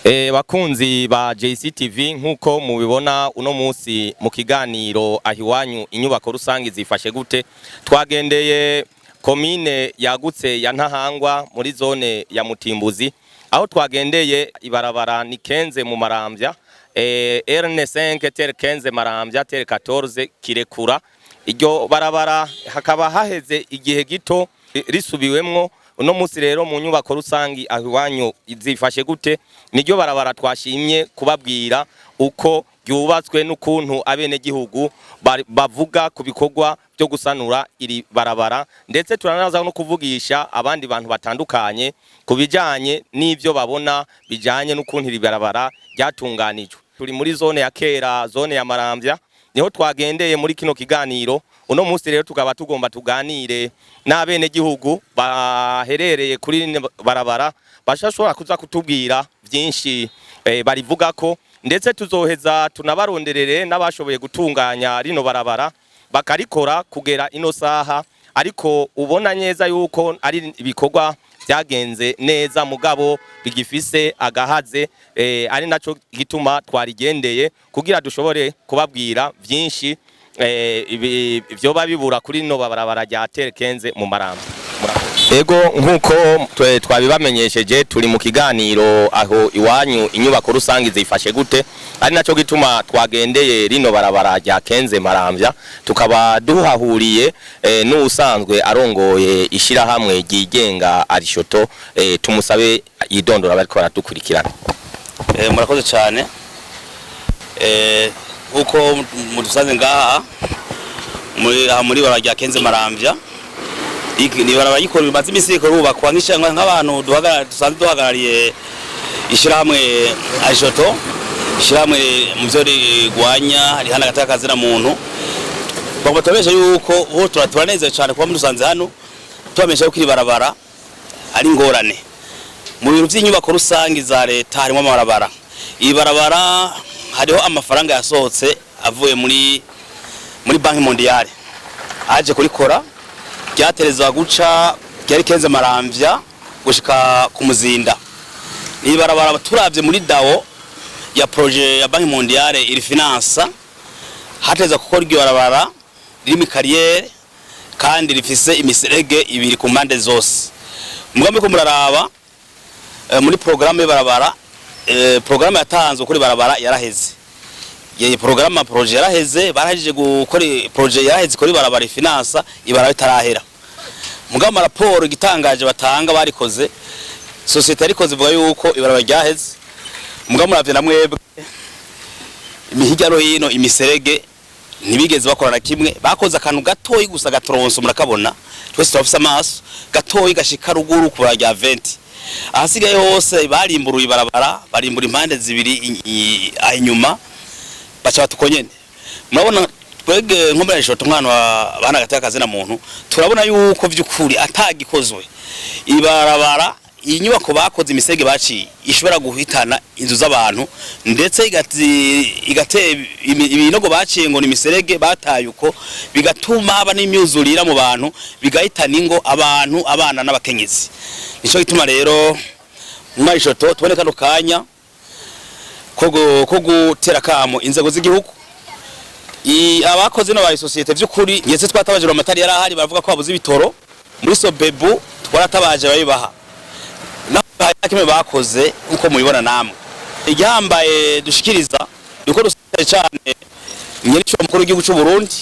Bakunzi ba JCTV nkuko mubibona uno munsi mu kiganiro ahiwanyu inyubako rusangi zifashe gute twagendeye komine yagutse ya Ntahangwa muri zone ya Mutimbuzi aho twagendeye ibarabara ni Kenze mu Maramvya RN5 tere Kenze Maramvya tere 14 kirekura iryo barabara hakaba haheze igihe gito risubiwemwo. Uno munsi rero mu nyubako rusangi ahiwanyu izifashe gute niryo barabara twashimye kubabwira uko yubatswe n'ukuntu abene gihugu bavuga ku bikorwa byo gusanura iri barabara, ndetse turanaza no kuvugisha abandi bantu batandukanye kubijanye n'ivyo babona bijanye n'ukuntu iri barabara ryatunganijwe. Turi muri zone ya kera, zone ya Maramvya, niho twagendeye muri kino kiganiro. Uno munsi rero tukaba tugomba tuganire n'abene gihugu baherereye kuri barabara bashashobora kuza kutubwira byinshi barivuga ko, ndetse tuzoheza tunabaronderere n'abashoboye gutunganya rino barabara bakarikora kugera ino saha, ariko ubona neza yuko ari ibikorwa byagenze neza mugabo bigifise agahaze, ari naco gituma twarigendeye kugira dushobore kubabwira byinshi vyoba bibura kuri no barabara rya tere Kenze mu Maramvya. Ego nkuko twabibamenyesheje turi mu kiganiro aho iwanyu inyubako rusangi zifashe gute, ari naco gituma twagendeye rino barabara rya Kenze Maramvya, tukaba duhahuriye n'usanzwe arongoye ishirahamwe ryigenga Arishoto. Tumusabe yidondora bariko baradukurikirana. Murakoze cyane. Uko mudusanze ngaha muri barabara rya Kenze Maramvya, ni barabara yikorera bazi imisiko rubakwa nk'abantu dusanzwe duhagarariye ishirahamwe Arishoto, ishirahamwe mu byo rigwanya rihana agatakazi na muntu. Babatobesha yuko ho turaneze cyane kuba mudusanze hano, tubamesha yuko iri barabara ari ngorane mu bintu by'inyubako rusangi za leta. Harimo amabarabara, iyi barabara hariho amafaranga yasohotse avuye muri Banki Mondiale aje kurikora, ryaterezwa guca ryari Kenze Maramvya gushika ku Muzinda. Iyi barabara turavye muri DAO ya projet ya Banki Mondiale iri finance, hateza gukora iryo barabara riri mu carrière kandi rifise imiserege ibiri ku mpande zose. Mugambe ko muraraba muri programme y'barabara, programme yatanzwe kuri barabara yaraheze. Ye programme projet yaraheze, barahije gukora projet yaraheze kuri barabara finance ibaraba itarahera. Mugama raporo igitangaje batanga barikoze, societe yarikoze vuga yuko ibaraba ryaheze. Mugama muravye namwebwe imihijya no hino imiserege ntibigeze bakorana kimwe, bakoze akantu gatoyi gusa gatronso murakabona twese twafise amaso gatoyi gashika ruguru ku barya 20. Ahasigaye hose barimburuye ibarabara, barimbura impande zibiri inyuma bacha batukonyene. Murabona twege nko muri Arishoto umwana bana gatakazi na muntu, turabona yuko vy'ukuri atagikozwe ibarabara. Inyubako bakoze imisege baciye ishobora guhitana inzu z'abantu, ndetse igateye ibinogo baciye ngo ni imiserege bataye uko bigatuma haba n'imyuzurira mu bantu, bigahitana ingo abantu, abana n'abakenyezi. Nico gituma rero muri Arishoto tubone kano kanya ko gutera kamo inzego z'igihugu abakoze no bari societe vy'ukuri. Yese twatabaje amatari yarahari baravuga ko babuze ibitoro muri Sobebu, twaratabaje bayibaha nakime bakoze uko mubibona namwe. Igihambaye dushikiriza uko dusate cyane nyirico mukuru w'igihugu cy'u Burundi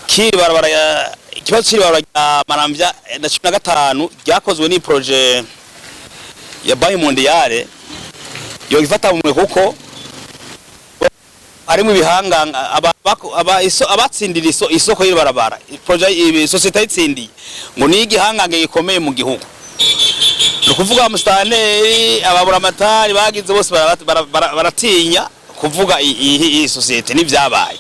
kiri barabara ya ikibazo kiri barabara ya Maramvya na 15 ryakozwe ni projet ya Banki Mondiale yo gifata mumwe kuko ari mu bihanga abatsindira isoko y'iri barabara. Projet societe itsindiye ngo ni igihangange gikomeye mu gihugu. Nukuvuga mustaneri ababura amatari bagize bose baratinya kuvuga iyi societe n'ivyabaye.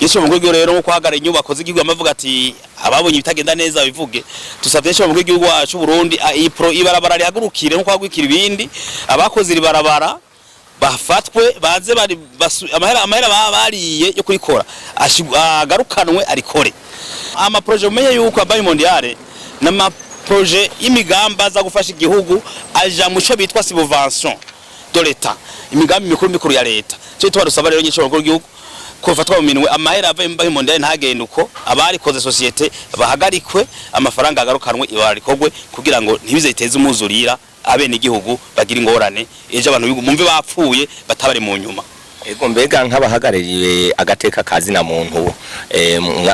Yesho mu rwego rero nko hagara inyubako z'igihugu amavuga ati ababonye bitagenda neza bivuge. Tusavye cyo mu rwego rwacu Burundi ibarabara rihagurukire nko kwagwikira ibindi, abakoze iri barabara bafatwe baze bari amahera bariye yo kurikora agarukanwe arikore. Ama projet umenye yuko Banki Mondiale n'ama projet y'imigamba za gufasha igihugu aja mu cyo bitwa subvention de leta imigambi mikuru ya leta cyo twadusaba rero nyinshi bakuru gihugu ko fatwa mu minwe amahera ava imbahe mu ndani ntagenda uko abari koze societe bahagarikwe amafaranga agarukanwe ibarikogwe kugira ngo ntibiziteze umuzurira abene igihugu bagira ingorane eje abantu mumve bapfuye batabare mu nyuma. Ego mbega nk'abahagarariye agateka kazi na muntu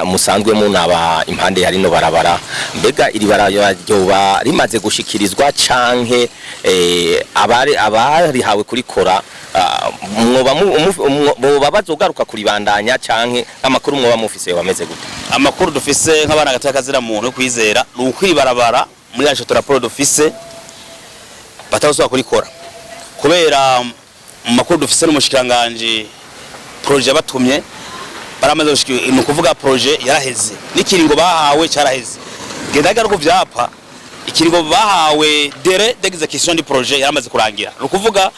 musanzwe munaba impande ya rino barabara mbega iri barabara rimaze gushikirizwa canke abari hawe kurikora mwoba bazogaruka kuribandanya canke amakuru mwoba mufise bameze gute? Amakuru dufise nk'abana agateka kazi na muntu kwizera n'ukwiri barabara muri yacu raporo dufise batazosubira kurikora kubera mu makuru dufise n'umushikiranganje projet batumye baramaze gushikira ni kuvuga projet yaraheze n'ikiringo bahawe cyaraheze gendaga ruko vyapa ikiringo bahawe dere d'execution du projet yaramaze kurangira ni kuvuga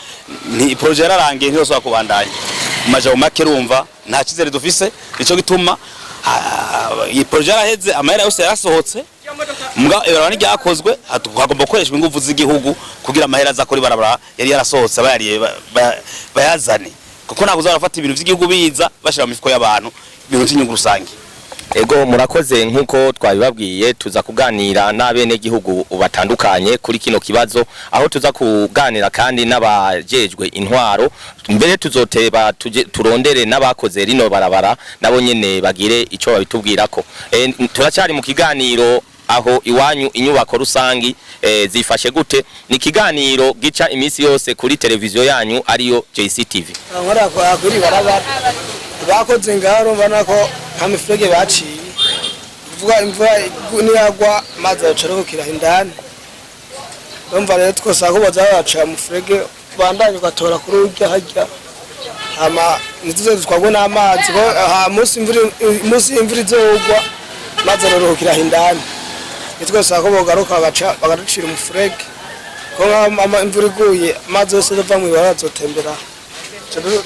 ni projet yararangiye ntiyosubira kubandanya maje make rumva nta kizere dufise nico gituma iyi projet yaraheze amahera yose yarasohotse mbwa ibarabara ryakozwe hagomba gukoreshwa ingufu z'igihugu kugira amahera azakora ibarabara yari yarasohotse abayariye bayazane kuko ntabwo uzarafata ibintu by'igihugu biza bashira mu mifuko y'abantu ibintu by'inyungu rusange. Ego murakoze nkuko twabibabwiye tuza kuganira n'abene gihugu batandukanye kuri kino kibazo aho tuza kuganira kandi n'abajejwe intwaro mbere tuzoteba turondere n'abakoze rino barabara nabo nyene bagire ico babitubwirako. Turacyari mu kiganiro aho iwanyu inyubako rusangi zifashe gute ni kiganiro gica imisi yose kuri televiziyo yanyu ariyo JCTV. Nkora kwa kuri barabara bakoze ngaro banako kamifrege baciye vuga imvura niyagwa maze acarukira indani bumva rero twose aho bazabaca mu frege bandanye gatora kuri urya hajya ama nituze twagwe n'amazi musi imvura izogwa maze arukira indani twese aho bogaruka bagarucira mu frege ko imvura iguye maze yose ava mu ibara zotembera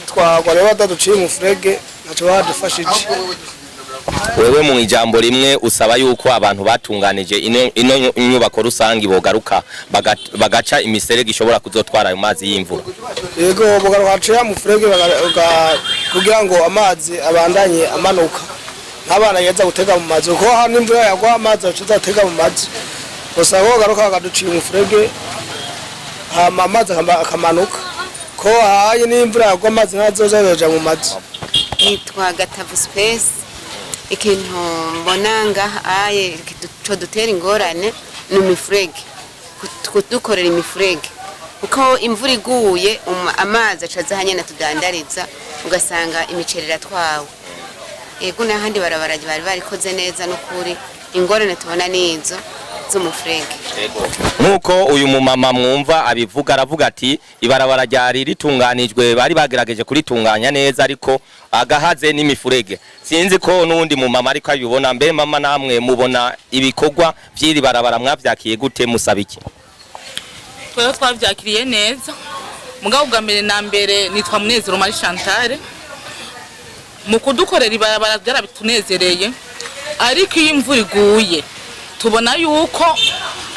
twagwa rero badaduciye mu frege naco badufashije. Wewe mu ijambo rimwe usaba yuko abantu batunganije ino inyubako rusangi bogaruka bagaca imiserege ishobora kuzotwara ayo mazi y'imvura. Yego bogaruka mu frege kugira ngo amazi abandanye amanuka nk'abana yeza gutega mu mazi ko hano imvura yagwa amazi acizatega mu mazi gusa bogaruka bagaduciye mu frege amazi akamanuka ko haye n'imvura yagwa amazi ntazozabeja mu mazi. Nitwa Gatavu Space ikintu mbonanga aye cyo dutera ingorane ni imifurege kudukorera imifurege uko imvura iguye amazi acazahanye na tudandariza ugasanga imicerera twawe ego n'ahandi barabaraje bari barikoze neza no kuri ingorane tubona nizo z'umufurege. Nkuko uyu mumama mwumva abivuga aravuga ati ibarabara ryari ritunganijwe bari bagerageje kuritunganya neza ariko agahaze n'imifurege sinzi ko nundi mumama ariko abibona mbe mama namwe mubona ibikorwa by'iri barabara mwavyakiye gute musaba iki? Twe twavyakiriye neza mugabo bwa mbere na mbere nitwa Munezero Marie Chantal mu kudukorera ibarabara byarabitunezereye ariko iyo imvura iguye tubona yuko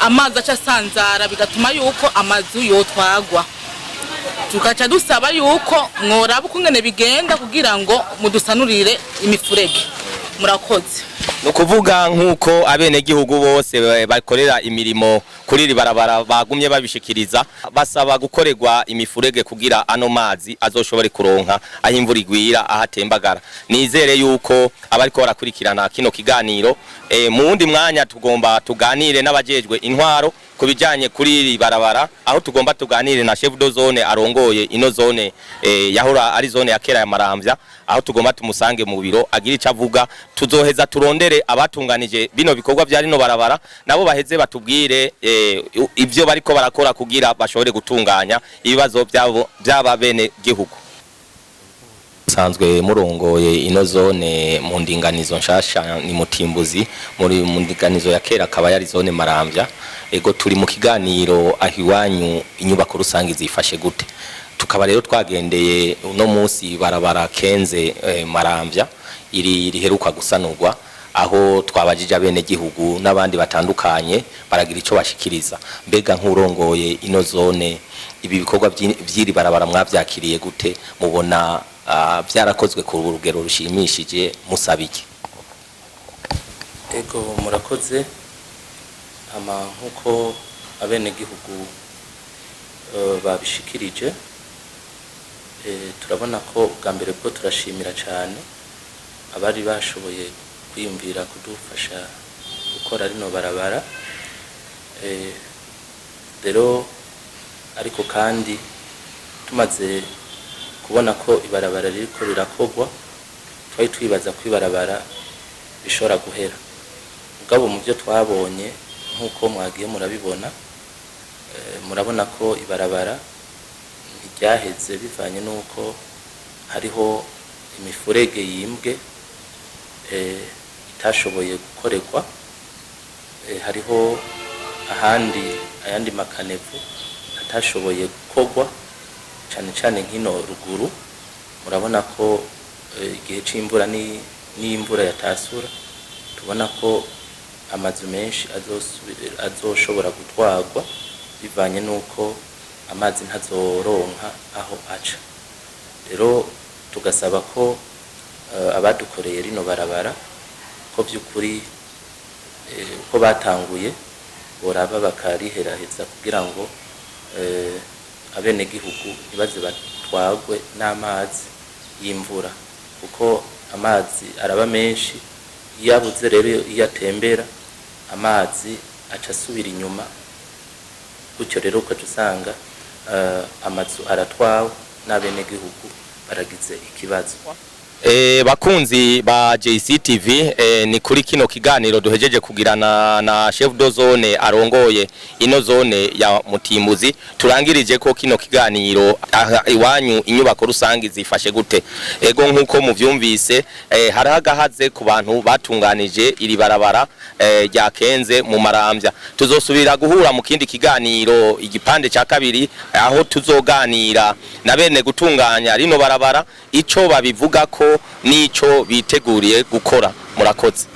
amazi acasanzara bigatuma yuko amazu yotwagwa tukaca dusaba yuko mworaba ukungene bigenda kugira ngo mudusanurire imifurege. Murakoze. No kuvuga nkuko abene gihugu bose bakorera imirimo kuri iri barabara bagumye babishikiriza basaba gukorerwa imifurege kugira ano mazi azoshobore kuronka aho imvura igwira ahatembagara. Nizere yuko abariko barakurikirana kino kiganiro mu wundi mwanya tugomba tuganire n'abajejwe intwaro kubijanye kuri iri barabara aho tugomba tuganire na chef de zone arongoye ino zone yahora ari zone ya kera ya Maramvya aho tugomba tumusange mu biro agira icavuga tuzoheza turondere abatunganije bino bikorwa bya rino barabara nabo baheze batubwire ivyo bariko barakora kugira bashobore gutunganya ibibazo byabo byaba bene gihugu. Sanzwe murongoye ino zone mu ndinganizo nshasha ni Mutimbuzi muri mu ndinganizo ya kera akaba yari zone Maramvya. Ego turi mu kiganiro ahiwanyu inyubako rusangi zifashe gute tukaba rero twagendeye uno munsi barabara Kenze Maramvya iri riheruka gusanurwa aho twabajije abene gihugu n'abandi batandukanye baragira ico bashikiriza. Mbega nk'urongoye ino zone ibi bikorwa vy'iri barabara mwavyakiriye gute, mubona vyarakozwe ku rugero rushimishije, musabiki? Ego murakoze. Ama nkuko abene gihugu babishikirije, turabona ko bwa mbere bwo turashimira cyane abari bashoboye kwiyumvira kudufasha gukora rino barabara. Rero ariko kandi tumaze kubona ko ibarabara ririko rirakogwa, twari twibaza ko ibarabara bishobora guhera. Mugabo mu byo twabonye nkuko mwagiye murabibona, murabona ko ibarabara ryaheze bivanye nuko hariho imifurege yimbwe itashoboye gukorerwa, hariho ayandi makanevu atashoboye gukorwa cyane cyane nkino ruguru. Murabona ko igihe c'imvura n'imvura yatasura, tubona ko amazu menshi azoshobora gutwarwa bivanye nuko amazi ntazoronka aho aca. Rero tugasaba ko abadukoreye rino barabara ko by'ukuri ko batanguye boraba bakariheraheza kugira ngo abene gihugu ntibaze batwagwe n'amazi y'imvura, kuko amazi araba menshi. Yabuze rero iyo atembera amazi aca asubira inyuma, gutyo rero ukaca usanga amazu aratwawe n'abene gihugu baragize ikibazo. Bakunzi ba JCTV, ni kuri kino kiganiro duhejeje kugirana na chef de zone arongoye ino zone ya Mutimbuzi. Turangirije ko kino kiganiro iwanyu inyubako rusangi zifashe gute. Ego nkuko muvyumvise, harahagahaze ku bantu batunganije iri barabara rya Kenze mu Maramvya. Tuzosubira guhura mu kindi kiganiro igipande ca kabiri, aho tuzoganira na bene gutunganya rino barabara ico babivuga ko nico biteguriye gukora. Murakoze.